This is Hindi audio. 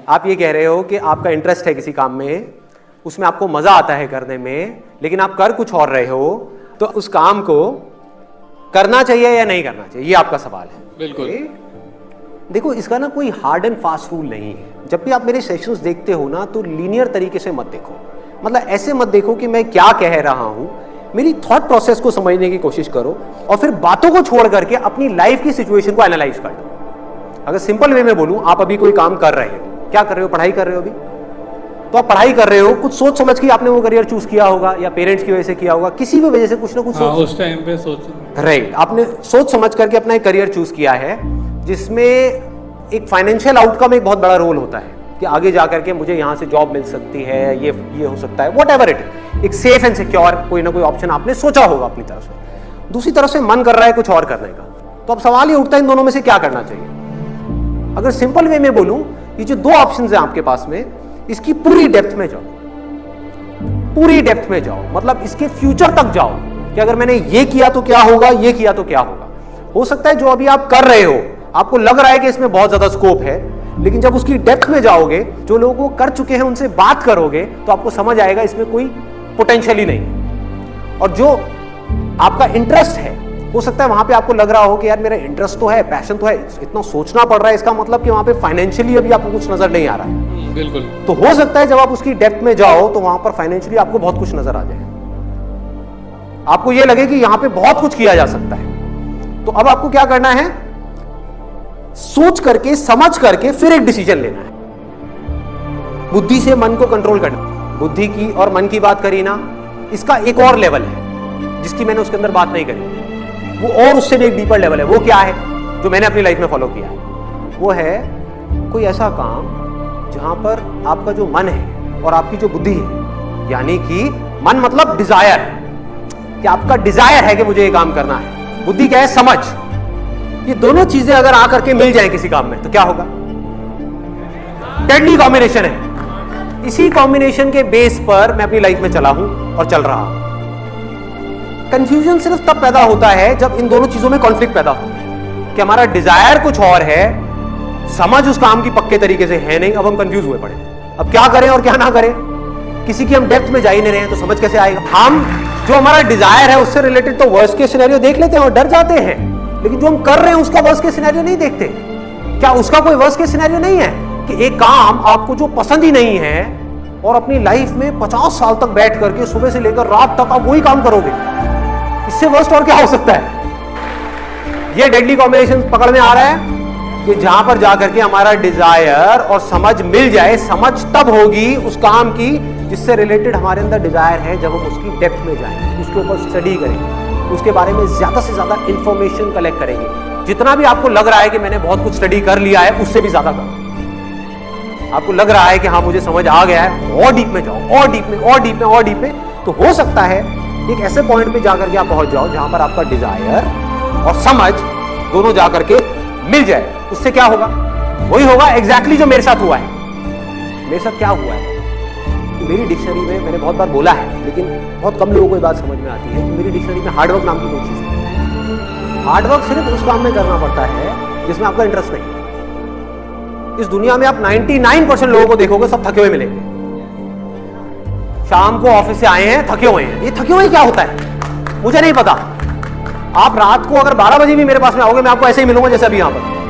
आप ये कह रहे हो कि आपका इंटरेस्ट है किसी काम में, उसमें आपको मजा आता है करने में, लेकिन आप कर कुछ और रहे हो, तो उस काम को करना चाहिए या नहीं करना चाहिए, ये आपका सवाल है। बिल्कुल। देखो, इसका ना कोई हार्ड एंड फास्ट रूल नहीं है। जब भी आप मेरे सेशंस देखते हो ना, तो लीनियर तरीके से मत देखो। मतलब ऐसे मत देखो कि मैं क्या कह रहा हूं, मेरी थॉट प्रोसेस को समझने की कोशिश करो और फिर बातों को छोड़ करके अपनी लाइफ की सिचुएशन को एनालाइज कर लो। अगर सिंपल वे में बोलूं, आप अभी कोई काम कर रहे हो, क्या कर रहे हो, पढ़ाई कर रहे हो अभी, तो आप पढ़ाई कर रहे हो, कुछ सोच समझ के आपने वो करियर चूज किया होगा, या पेरेंट्स की वजह से किया होगा, किसी भी वजह से कुछ ना कुछ उस टाइम पे राइट, आपने सोच समझ करके अपना एक करियर चूज किया है, जिसमें एक फाइनेंशियल आउटकम एक बहुत बड़ा रोल होता है कि आगे जाकर के मुझे यहाँ से जॉब मिल सकती है, ये हो सकता है, वॉट एवर इट, एक सेफ एंड सिक्योर कोई ना कोई ऑप्शन आपने सोचा होगा अपनी तरफ से। दूसरी तरफ से मन कर रहा है कुछ और करने का, तो अब सवाल ये उठता है इन दोनों में से क्या करना चाहिए। अगर सिंपल वे में बोलूं, ये जो दो ऑप्शन है आपके पास में, इसकी पूरी डेप्थ में जाओ, पूरी डेप्थ में जाओ, मतलब इसके फ्यूचर तक जाओ कि अगर मैंने ये किया तो क्या होगा, ये किया तो क्या होगा। हो सकता है जो अभी आप कर रहे हो आपको लग रहा है कि इसमें बहुत ज्यादा स्कोप है, लेकिन जब उसकी डेप्थ में जाओगे, जो लोग वो कर चुके हैं उनसे बात करोगे, तो आपको समझ आएगा इसमें कोई पोटेंशियल ही नहीं। और जो आपका इंटरेस्ट है, हो सकता है वहां पे आपको लग रहा हो कि यार मेरा इंटरेस्ट तो है, पैशन तो है, इतना सोचना पड़ रहा है, इसका मतलब कि वहां पे फाइनेंशियली अभी आपको कुछ नजर नहीं आ रहा है। बिल्कुल। तो हो सकता है जब आप उसकी डेप्थ में जाओ तो वहां पर फाइनेंशियली आपको बहुत कुछ नजर आ जाए, आपको यह लगे कि यहां पे बहुत कुछ किया जा सकता है। तो अब आपको क्या करना है, सोच करके समझ करके फिर एक डिसीजन लेना है। बुद्धि से मन को कंट्रोल करना। बुद्धि की और मन की बात करी ना, इसका एक और लेवल है जिसकी मैंने उसके अंदर बात नहीं करी, वो और उससे भी एक डीपर लेवल है। वो क्या है जो मैंने अपनी लाइफ में फॉलो किया है, वो है कोई ऐसा काम जहां पर आपका जो मन है और आपकी जो बुद्धि है, यानी कि मन मतलब डिजायर, कि आपका डिजायर है कि मुझे ये काम करना है, बुद्धि क्या है, समझ, ये दोनों चीजें अगर आकर के मिल जाए किसी काम में तो क्या होगा, डेडली कॉम्बिनेशन है। इसी कॉम्बिनेशन के बेस पर मैं अपनी लाइफ में चला हूं और चल रहा हूं। कंफ्यूजन सिर्फ तब पैदा होता है जब इन दोनों चीजों में कॉन्फ्लिक्ट पैदा हो कि हमारा डिजायर कुछ और है, समझ उस काम की पक्के तरीके से है नहीं, अब हम कंफ्यूज हुए पड़े, अब क्या करें और क्या ना करें। किसी की हम डेप्थ में जा ही नहीं रहे हैं तो समझ कैसे आएगा। हम जो हमारा डिजायर है उससे रिलेटेड तो वर्स्ट केस सिनेरियो देख लेते हैं और डर जाते हैं, लेकिन जो हम कर रहे हैं उसका वर्स्ट केस सिनेरियो नहीं देखते। क्या उसका कोई वर्स्ट केस सिनेरियो नहीं है कि एक काम आपको जो पसंद ही नहीं है और अपनी लाइफ में 50 साल तक बैठ करके सुबह से लेकर रात तक आप वही काम करोगे, इससे वर्स्ट और क्या हो सकता है। ये डेडली कॉम्बिनेशन पकड़ में आ रहा है कि जहां पर जाकर के हमारा डिजायर और समझ मिल जाए। समझ तब होगी उस काम की जिससे रिलेटेड हमारे अंदर डिजायर है, जब हम उसकी डेप्थ में जाएंगे, उसके ऊपर स्टडी करेंगे, उसके बारे में ज्यादा से ज्यादा इंफॉर्मेशन कलेक्ट करेंगे। जितना भी आपको लग रहा है कि मैंने बहुत कुछ स्टडी कर लिया है, उससे भी ज्यादा करो। आपको लग रहा है कि हाँ मुझे समझ आ गया है, और डीप में जाओ, और डीप में, और डीप में, और डीप में। तो हो सकता है एक ऐसे पॉइंट पे जाकर के आप पहुंच जाओ जहां पर आपका डिजायर और समझ दोनों जाकर के मिल जाए। उससे क्या होगा, वही होगा एग्जैक्टली जो मेरे साथ हुआ है। मेरे साथ क्या हुआ है, मेरी डिक्शनरी में मैंने बहुत बार बोला है, लेकिन बहुत कम लोगों को ये बात समझ में आती है कि मेरी डिक्शनरी में हार्डवर्क नाम की कोई चीज है। हार्डवर्क सिर्फ उस काम में करना पड़ता है जिसमें आपका इंटरेस्ट नहीं है। इस दुनिया में आप 99% लोगों को देखोगे, सब थके हुए मिलेंगे। शाम को ऑफिस से आए हैं, थके हुए हैं। ये थके हुए क्या होता है मुझे नहीं पता। आप रात को अगर 12 बजे भी मेरे पास में आओगे, मैं आपको ऐसे ही मिलूंगा जैसे अभी यहां पर।